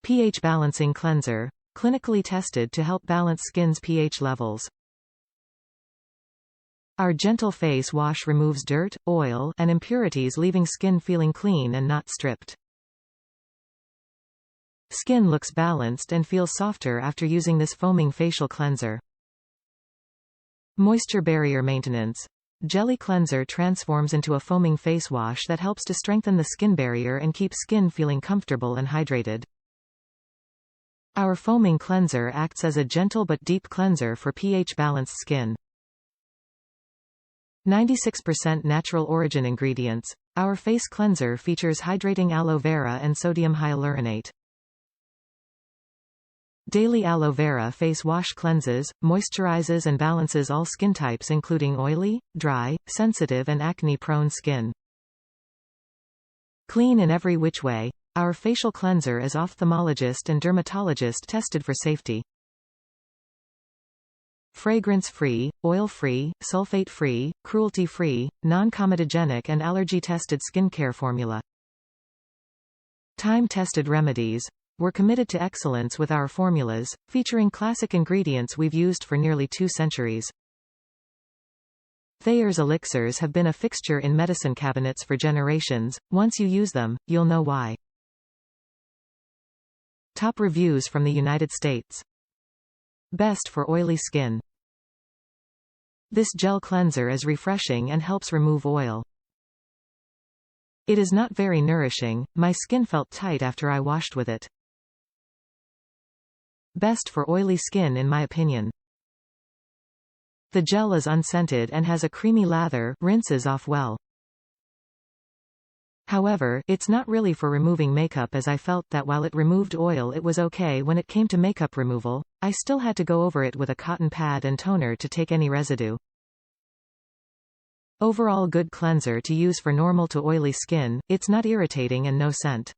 pH balancing cleanser, clinically tested to help balance skin's pH levels. Our gentle face wash removes dirt, oil, and impurities, leaving skin feeling clean and not stripped. Skin looks balanced and feels softer after using this foaming facial cleanser. Moisture barrier maintenance. Jelly cleanser transforms into a foaming face wash that helps to strengthen the skin barrier and keep skin feeling comfortable and hydrated. Our foaming cleanser acts as a gentle but deep cleanser for pH-balanced skin. 96% natural origin ingredients. Our face cleanser features hydrating aloe vera and sodium hyaluronate. Daily aloe vera face wash cleanses, moisturizes and balances all skin types including oily, dry, sensitive and acne-prone skin. Clean in every which way. Our facial cleanser is ophthalmologist and dermatologist tested for safety. Fragrance-free, oil-free, sulfate-free, cruelty-free, non-comedogenic and allergy-tested skincare formula. Time-tested remedies. We're committed to excellence with our formulas, featuring classic ingredients we've used for nearly 2 centuries. Thayers elixirs have been a fixture in medicine cabinets for generations. Once you use them, you'll know why. Top reviews from the United States. Best for oily skin. This gel cleanser is refreshing and helps remove oil. It is not very nourishing, my skin felt tight after I washed with it. Best for oily skin in my opinion. The gel is unscented and has a creamy lather, rinses off well. However, it's not really for removing makeup, as I felt that while it removed oil it was okay when it came to makeup removal. I still had to go over it with a cotton pad and toner to take any residue. Overall good cleanser to use for normal to oily skin. It's not irritating and no scent.